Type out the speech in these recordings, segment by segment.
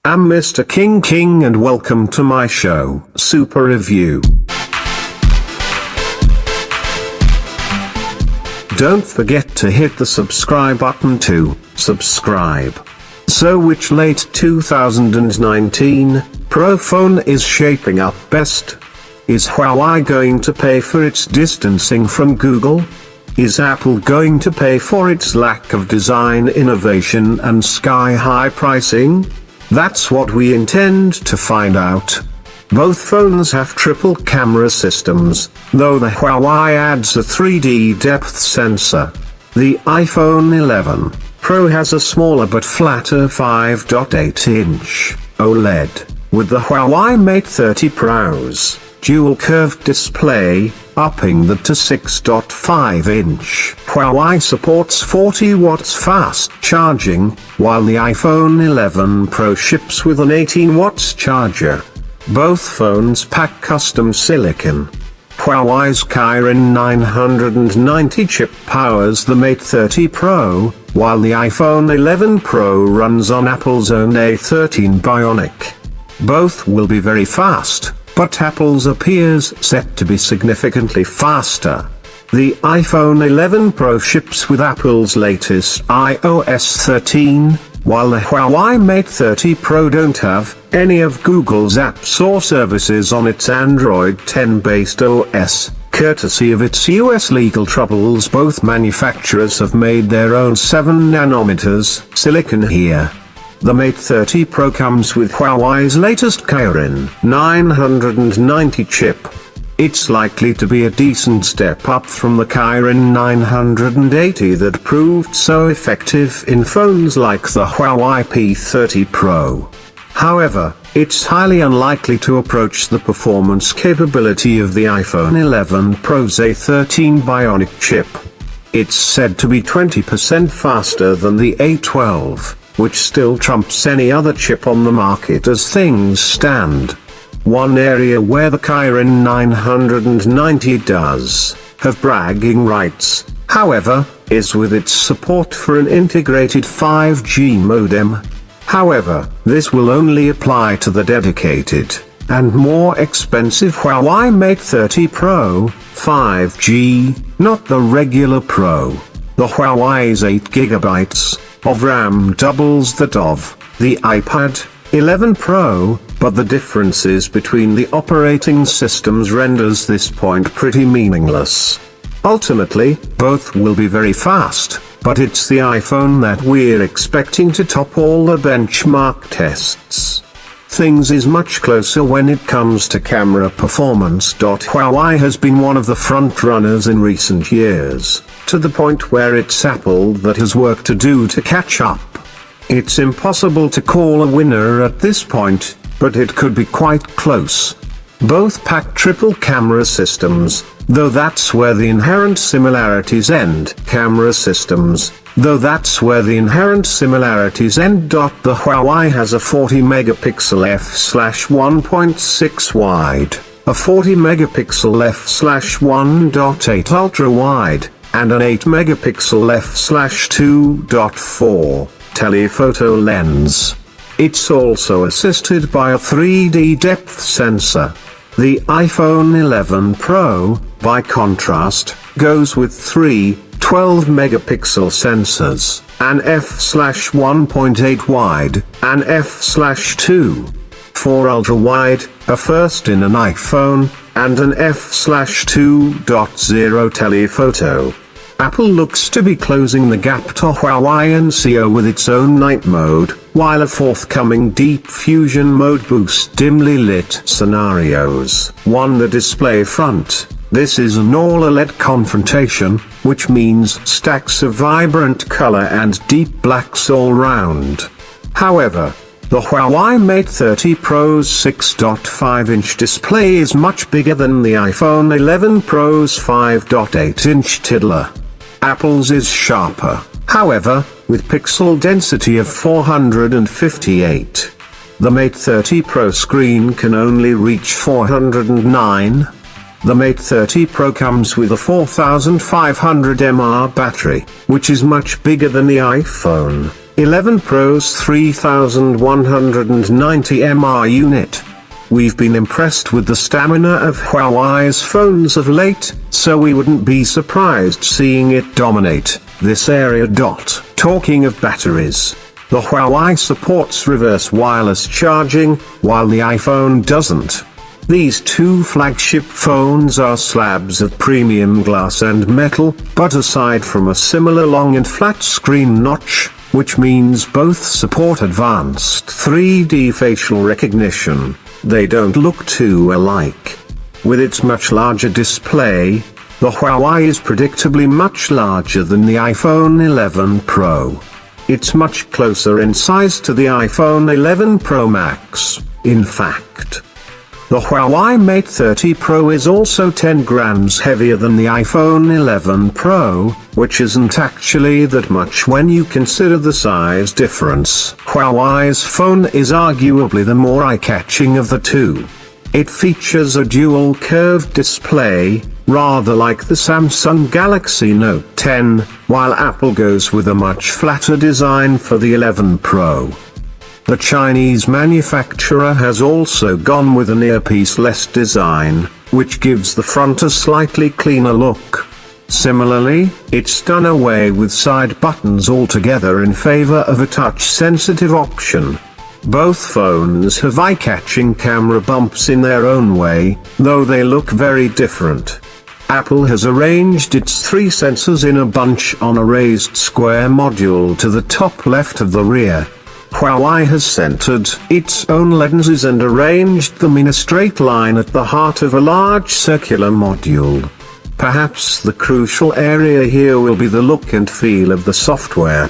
I'm Mr. King and welcome to my show, Super Review. Don't forget to hit the subscribe button to subscribe. So which late 2019 Pro phone is shaping up best? Is Huawei going to pay for its distancing from Google? Is Apple going to pay for its lack of design innovation and sky-high pricing? That's what we intend to find out. Both phones have triple camera systems, though the Huawei adds a 3D depth sensor. The iPhone 11 Pro has a smaller but flatter 5.8-inch OLED, with the Huawei Mate 30 Pro's dual curved display, upping that to 6.5-inch. Huawei supports 40 watts fast charging, while the iPhone 11 Pro ships with an 18 watts charger. Both phones pack custom silicon. Huawei's Kirin 990 chip powers the Mate 30 Pro, while the iPhone 11 Pro runs on Apple's own A13 Bionic. Both will be very fast, but Apple's appears set to be significantly faster. The iPhone 11 Pro ships with Apple's latest iOS 13, while the Huawei Mate 30 Pro don't have any of Google's apps or services on its Android 10 based OS, courtesy of its US legal troubles. Both manufacturers have made their own 7nm silicon here. The Mate 30 Pro comes with Huawei's latest Kirin 990 chip. It's likely to be a decent step up from the Kirin 980 that proved so effective in phones like the Huawei P30 Pro. However, it's highly unlikely to approach the performance capability of the iPhone 11 Pro's A13 Bionic chip. It's said to be 20% faster than the A12, which still trumps any other chip on the market as things stand. One area where the Kirin 990 does have bragging rights, however, is with its support for an integrated 5G modem. However, this will only apply to the dedicated and more expensive Huawei Mate 30 Pro 5G, not the regular Pro. The Huawei's 8GB of RAM doubles that of the iPad 11 Pro, but the differences between the operating systems renders this point pretty meaningless. Ultimately, both will be very fast, but it's the iPhone that we're expecting to top all the benchmark tests. Things is much closer when it comes to camera performance. Huawei has been one of the front runners in recent years, to the point where it's Apple that has work to do to catch up. It's impossible to call a winner at this point, but it could be quite close. Both pack triple camera systems, though that's where the inherent similarities end. The Huawei has a 40 megapixel f/1.6 wide, a 40 megapixel f/1.8 ultra wide, and an 8 megapixel f/2.4 telephoto lens. It's also assisted by a 3D depth sensor. The iPhone 11 Pro, by contrast, goes with three 12 megapixel sensors, an f/1.8 wide, an f/2.4 ultra wide, a first in an iPhone, and an f/2.0 telephoto. Apple looks to be closing the gap to Huawei NCO with its own night mode, while a forthcoming Deep Fusion mode boosts dimly lit scenarios. On the display front, this is an all-OLED confrontation, which means stacks of vibrant color and deep blacks all round. However, the Huawei Mate 30 Pro's 6.5-inch display is much bigger than the iPhone 11 Pro's 5.8-inch tiddler. Apple's is sharper, however, with pixel density of 458. The Mate 30 Pro screen can only reach 409. The Mate 30 Pro comes with a 4500 mAh battery, which is much bigger than the iPhone. 11 Pro's 3190 mAh unit. We've been impressed with the stamina of Huawei's phones of late, so we wouldn't be surprised seeing it dominate this area. Talking of batteries, the Huawei supports reverse wireless charging, while the iPhone doesn't. These two flagship phones are slabs of premium glass and metal, but aside from a similar long and flat screen notch, which means both support advanced 3D facial recognition, they don't look too alike. With its much larger display, the Huawei is predictably much larger than the iPhone 11 Pro. It's much closer in size to the iPhone 11 Pro Max, in fact. The Huawei Mate 30 Pro is also 10 grams heavier than the iPhone 11 Pro, which isn't actually that much when you consider the size difference. Huawei's phone is arguably the more eye-catching of the two. It features a dual curved display, rather like the Samsung Galaxy Note 10, while Apple goes with a much flatter design for the 11 Pro. The Chinese manufacturer has also gone with an earpiece-less design, which gives the front a slightly cleaner look. Similarly, it's done away with side buttons altogether in favor of a touch-sensitive option. Both phones have eye-catching camera bumps in their own way, though they look very different. Apple has arranged its three sensors in a bunch on a raised square module to the top left of the rear. Huawei has centered its own lenses and arranged them in a straight line at the heart of a large circular module. Perhaps the crucial area here will be the look and feel of the software.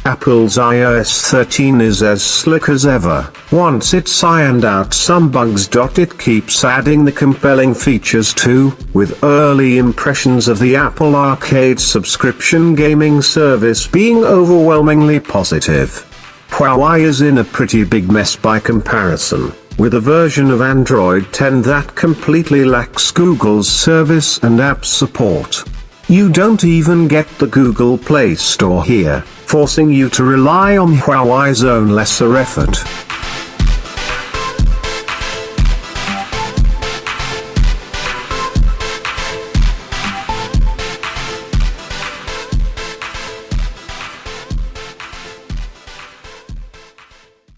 Apple's iOS 13 is as slick as ever. Once it's ironed out some bugs. It keeps adding the compelling features too, with early impressions of the Apple Arcade subscription gaming service being overwhelmingly positive. Huawei is in a pretty big mess by comparison, with a version of Android 10 that completely lacks Google's service and app support. You don't even get the Google Play Store here, forcing you to rely on Huawei's own lesser effort.